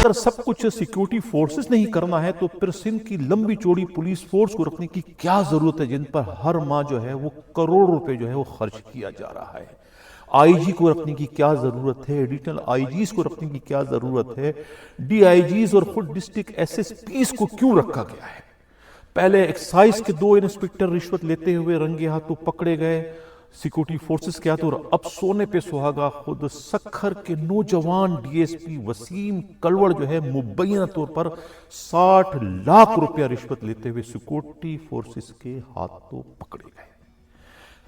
اگر سب کچھ security forces نہیں کرنا ہے تو پھر سندھ کی لمبی چوڑی پولیس فورس کو رکھنے کی کیا ضرورت ہے، جن پر ہر ماہ جو ہے وہ کروڑ روپے جو ہے وہ خرچ کیا جا رہا ہے؟ آئی جی کو رکھنے کی کیا ضرورت ہے؟ ایڈیشنل آئی جیز کو رکھنے کی کیا ضرورت ہے؟ ڈی آئی جیز اور خود ڈسٹرکٹ ایس ایس پیز کو کیوں رکھا گیا ہے؟ پہلے ایکسائز کے 2 انسپکٹر رشوت لیتے ہوئے رنگے ہاتھوں پکڑے گئے سیکورٹی فورسز کے ہاتھوں، اور اب سونے پہ سہاگا خود سکھر کے نوجوان ڈی ایس پی وسیم کلوڑ جو ہے مبینہ طور پر 60 لاکھ روپیہ رشوت لیتے ہوئے سیکورٹی فورسز کے ہاتھوں پکڑے گئے۔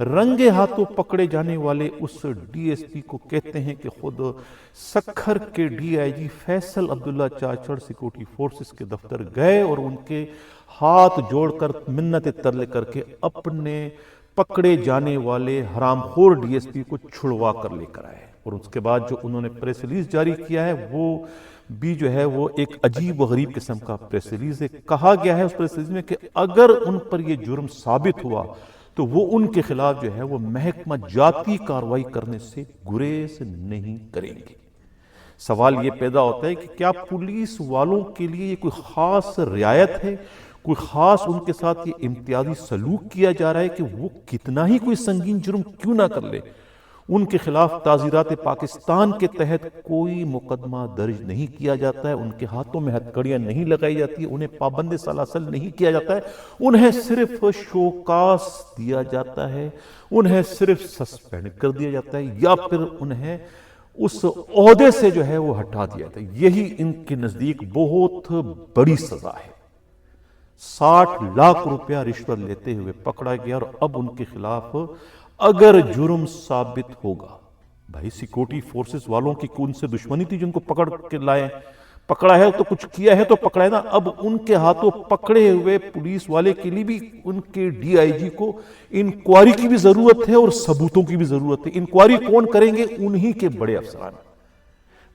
رنگے ہاتھوں پکڑے جانے والے اس ڈی ایس پی کو کہتے ہیں کہ خود سکھر کے D I G Faisal Abdullah Chachar security forces کے دفتر گئے اور ان کے ہاتھ جوڑ کر منت ترلے کر کے اپنے پکڑے جانے والے حرام خور ڈی ایس پی کو چھڑوا کر لے کر آئے، اور اس کے بعد جو انہوں نے پریس ریلیز جاری کیا ہے وہ بھی جو ہے وہ ایک عجیب و غریب قسم کا پریس ریلیز ہے۔ کہا گیا ہے اس پریس ریلیز میں کہ اگر ان پر یہ جرم ثابت ہوا تو وہ ان کے خلاف جو ہے وہ محکمہ جاتی کارروائی کرنے سے گریز نہیں کریں گے۔ سوال یہ پیدا ہوتا ہے کہ کیا پولیس والوں کے لیے یہ کوئی خاص رعایت ہے، کوئی خاص ان کے ساتھ یہ امتیازی سلوک کیا جا رہا ہے کہ وہ کتنا ہی کوئی سنگین جرم کیوں نہ کر لے ان کے خلاف تعزیرات پاکستان کے تحت کوئی مقدمہ درج نہیں کیا جاتا ہے، ان کے ہاتھوں میں ہتھکڑیاں نہیں لگائی جاتی، انہیں پابند سلاسل نہیں کیا جاتا ہے، انہیں صرف شوکاس دیا جاتا ہے، انہیں صرف سسپینڈ کر دیا جاتا ہے، یا پھر انہیں اس عہدے سے جو ہے وہ ہٹا دیا جاتا ہے۔ یہی ان کے نزدیک بہت بڑی سزا ہے۔ 60 لاکھ روپیہ رشوت لیتے ہوئے پکڑا گیا، اور اب ان کے خلاف اگر جرم ثابت ہوگا، بھائی سیکورٹی فورسز والوں کی کون سے دشمنی تھی جن کو پکڑ کے لائے، پکڑا ہے تو کچھ کیا ہے تو پکڑا ہے نا، اب ان کے ہاتھوں پکڑے ہوئے پولیس والے کے لیے بھی ان کے ڈی آئی جی کو انکوائری کی بھی ضرورت ہے اور ثبوتوں کی بھی ضرورت ہے۔ انکوائری کون کریں گے؟ انہی کے بڑے افسران۔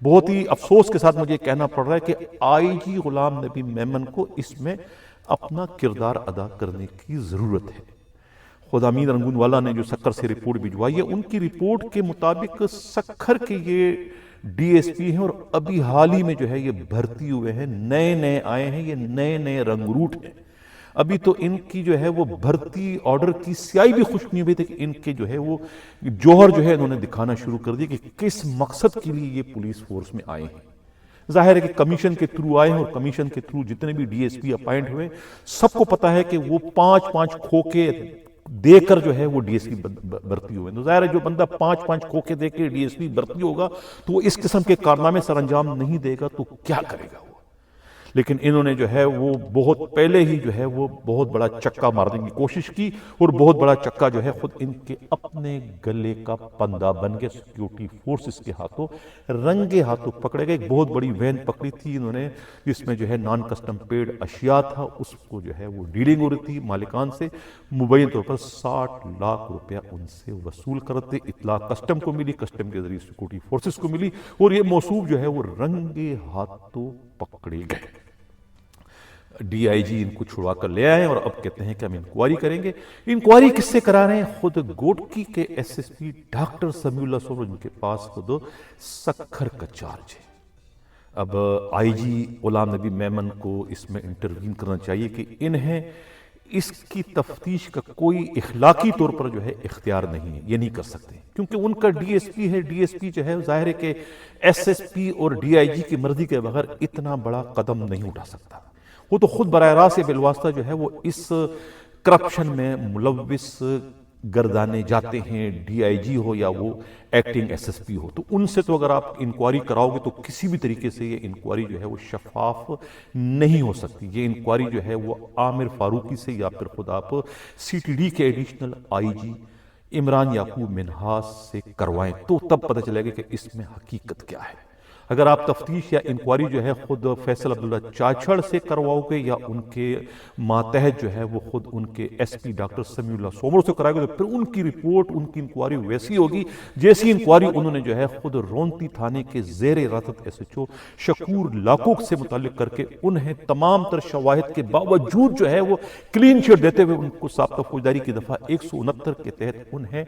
بہت ہی افسوس کے ساتھ مجھے کہنا پڑ رہا ہے کہ آئی جی غلام نبی میمن کو اس میں اپنا کردار ادا کرنے کی ضرورت ہے۔ خود امین رنگون والا نے جو سکھر سے رپورٹ بھجوائی ہے، ان کی رپورٹ کے مطابق سکھر کے یہ ڈی ایس پی ہیں اور ابھی حال ہی میں جو ہے یہ بھرتی ہوئے ہیں، نئے آئے ہیں، یہ نئے رنگ روٹ ہیں۔ ابھی تو ان کی جو ہے وہ بھرتی آرڈر کی سیاہی بھی خوش نہیں ہوئی تھی کہ ان کے جو ہے وہ جوہر جو ہے انہوں نے دکھانا شروع کر دیا کہ کس مقصد کے لیے یہ پولیس فورس میں آئے ہیں۔ ظاہر ہے کہ کمیشن کے تھرو آئے ہیں، اور کمیشن کے تھرو جتنے بھی ڈی ایس پی اپائنٹ ہوئے سب کو پتا ہے کہ وہ 5 کھوکے دے کر جو ہے وہ ڈی ایس پی بھرتی ہوئے ہیں۔ تو ظاہر ہے جو بندہ 5 کھوکے دے کے ڈی ایس پی بھرتی ہوگا تو وہ اس قسم کے کارنامے سر انجام نہیں دے گا تو کیا کرے گا وہ؟ لیکن انہوں نے جو ہے وہ بہت پہلے ہی جو ہے وہ بہت بڑا چکا مارنے کی کوشش کی، اور بہت بڑا چکا جو ہے خود ان کے اپنے گلے کا پندہ بن گیا۔ سیکیورٹی فورسز کے ہاتھوں رنگے ہاتھوں پکڑے گئے۔ ایک بہت بڑی وین پکڑی تھی انہوں نے جس میں جو ہے نان کسٹم پیڈ اشیاء تھا، اس کو جو ہے وہ ڈیلنگ ہو رہی تھی مالکان سے، مبین طور پر 60 لاکھ روپیہ ان سے وصول کرتے۔ اطلاع کسٹم کو ملی، کسٹم کے ذریعے سیکورٹی فورسز کو ملی، اور یہ موصوف جو ہے وہ رنگے ہاتھوں پکڑے گئے۔ ڈی آئی جی ان کو چھڑوا کر لے آئے اور اب کہتے ہیں کہ ہم انکوائری کریں گے۔ انکوائری کس سے کرا رہے ہیں؟ خود گوٹکی کے ایس ایس پی ڈاکٹر سمیع اللہ صبر، جن کے پاس خود سکھر کا چارج ہے۔ اب آئی جی غلام نبی میمن کو اس میں انٹروین کرنا چاہیے کہ انہیں اس کی تفتیش کا کوئی اخلاقی طور پر جو ہے اختیار نہیں ہے، یہ نہیں کر سکتے، کیونکہ ان کا ڈی ایس پی ہے۔ ڈی ایس پی جو ہے ظاہر ہے کہ ایس ایس پی اور ڈی آئی جی کی مرضی کے بغیر اتنا بڑا قدم نہیں اٹھا سکتا۔ وہ تو خود براہ راست بالواسطہ جو ہے وہ اس کرپشن میں ملوث گردانے جاتے ہیں، ڈی آئی جی ہو یا وہ ایکٹنگ ایس ایس پی ہو، تو ان سے تو اگر آپ انکوائری کراؤ گے تو کسی بھی طریقے سے یہ انکوائری جو ہے وہ شفاف نہیں ہو سکتی۔ یہ انکوائری جو ہے وہ عامر فاروقی سے یا پھر خود آپ سی ٹی ڈی کے ایڈیشنل آئی جی عمران یعقوب منہاس سے کروائیں تو تب پتہ چلے گا کہ اس میں حقیقت کیا ہے۔ اگر آپ تفتیش یا انکوائری جو ہے خود فیصل عبداللہ چاچڑ سے کرواؤ گے یا ان کے ماتحت جو ہے وہ خود ان کے ایس پی ڈاکٹر سمیع اللہ صبر سے کرائے گے تو پھر ان کی رپورٹ، ان کی انکوائری ویسی ہوگی جیسی انکوائری انہوں نے جو ہے خود رونتی تھانے کے زیر حراست ایس ایچ او شکور لاکوک سے متعلق کر کے انہیں تمام تر شواہد کے باوجود جو ہے وہ کلین چٹ دیتے ہوئے ان کو ضابطہ فوجداری کی دفعہ 169 کے تحت انہیں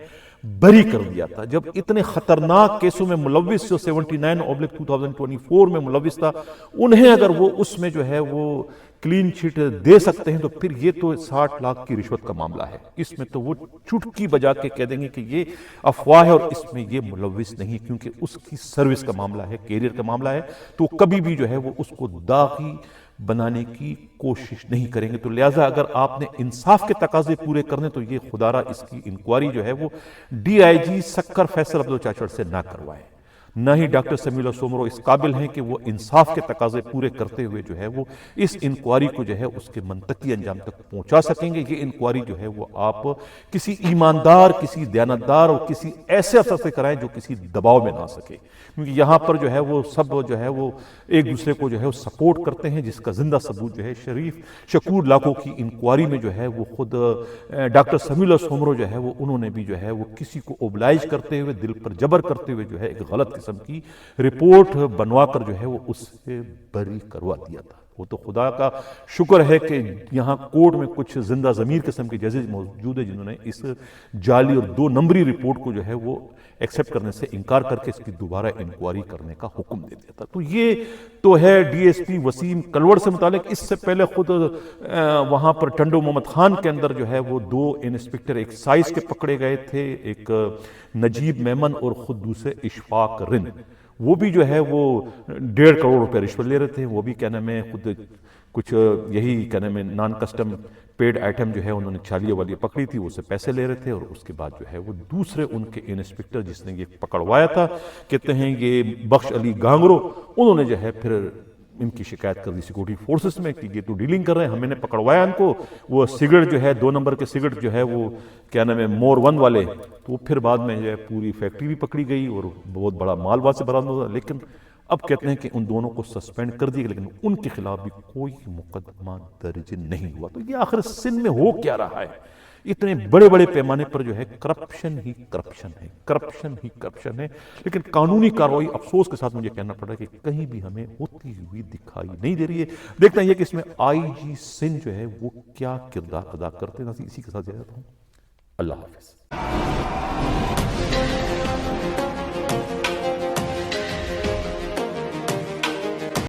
بری کر دیا تھا۔ جب اتنے خطرناک کیسوں میں ملوث جو 79/2000 2024 میں ملوث تھا، انہیں اگر وہ اس میں جو ہے وہ کلین چٹ دے سکتے ہیں تو پھر یہ تو 60 لاکھ کی رشوت کا معاملہ ہے، اس میں تو وہ چٹکی بجا کے کہہ دیں گے کہ یہ افواہ ہے اور اس میں یہ ملوث نہیں، کیونکہ اس کی سروس کا معاملہ ہے، کیریئر کا معاملہ ہے، تو کبھی بھی جو ہے وہ اس کو داغی بنانے کی کوشش نہیں کریں گے۔ تو لہٰذا اگر آپ نے انصاف کے تقاضے پورے کرنے تو یہ خدا را اس کی انکوائری جو ہے وہ ڈی آئی جی سکر فیصل عبدالچاچڑ سے نہ کروائے، نہ ہی ڈاکٹر سمیع اللہ سومرو اس قابل ہیں کہ وہ انصاف کے تقاضے پورے کرتے ہوئے جو ہے وہ اس انکوائری کو جو ہے اس کے منطقی انجام تک پہنچا سکیں گے۔ یہ انکوائری جو ہے وہ آپ کسی ایماندار، کسی دیانتدار اور کسی ایسے افسر سے کرائیں جو کسی دباؤ میں نہ سکے، کیونکہ یہاں پر جو ہے وہ سب جو ہے وہ ایک دوسرے کو جو ہے وہ سپورٹ کرتے ہیں، جس کا زندہ ثبوت جو ہے شریف شکور لاکھوں کی انکوائری میں جو ہے وہ خود ڈاکٹر سمیع اللہ سومرو جو ہے وہ انہوں نے بھی جو ہے وہ کسی کو اوبلائج کرتے ہوئے، دل پر جبر کرتے ہوئے جو ہے ایک غلط قسم کی رپورٹ بنوا کر جو ہے وہ اس سے بری کروا دیا تھا۔ وہ تو خدا کا شکر ہے کہ یہاں کورٹ میں کچھ زندہ ضمیر قسم کے ججز موجود ہیں جنہوں نے اس جعلی اور 2 نمبری رپورٹ کو جو ہے وہ ایکسیپٹ کرنے سے انکار کر کے اس کی دوبارہ انکوائری کرنے کا حکم دے دیا تھا۔ تو یہ تو ہے ڈی ایس پی وسیم کلوڑ سے متعلق۔ اس سے پہلے خود وہاں پر ٹنڈو محمد خان کے اندر جو ہے وہ 2 انسپکٹر ایکسائز کے پکڑے گئے تھے، ایک نجیب میمن اور خود دوسرے اشفاق رند، وہ بھی جو ہے وہ 1.5 کروڑ روپے رشوت لے رہے تھے۔ وہ بھی کیا نام ہے خود کچھ یہی کیا نام ہے نان کسٹم پیڈ آئٹم جو ہے انہوں نے چھالیہ والی پکڑی تھی، اس سے پیسے لے رہے تھے، اور اس کے بعد جو ہے وہ دوسرے ان کے انسپکٹر جس نے یہ پکڑوایا تھا، کہتے ہیں یہ بخش علی گانگرو، انہوں نے جو ہے پھر ان کی شکایت کر دی سیکورٹی فورسز میں کہ یہ تو ڈیلنگ کر رہے ہیں، ہمیں نے پکڑوایا ان کو، وہ سگریٹ جو ہے 2 نمبر کے سگریٹ جو ہے وہ کیا نام ہے مور 1 والے، تو پھر بعد میں جو ہے پوری فیکٹری بھی پکڑی گئی اور بہت بڑا مال وہاں سے برآمد ہوا۔ لیکن اب کہتے ہیں کہ ان دونوں کو سسپینڈ کر دیا، لیکن ان کے خلاف بھی کوئی مقدمہ درج نہیں ہوا۔ تو یہ آخر سندھ میں ہو کیا رہا ہے؟ اتنے بڑے بڑے پیمانے پر جو ہے کرپشن ہی کرپشن ہے، کرپشن ہی کرپشن ہے، لیکن قانونی کارروائی افسوس کے ساتھ مجھے کہنا پڑ رہا ہے کہ کہیں بھی ہمیں ہوتی ہوئی دکھائی نہیں دے رہی ہے۔ دیکھنا یہ کہ اس میں آئی جی سندھ جو ہے وہ کیا کردار ادا کرتے ہیں۔ اسی کے ساتھ جاتا ہوں، اللہ حافظ۔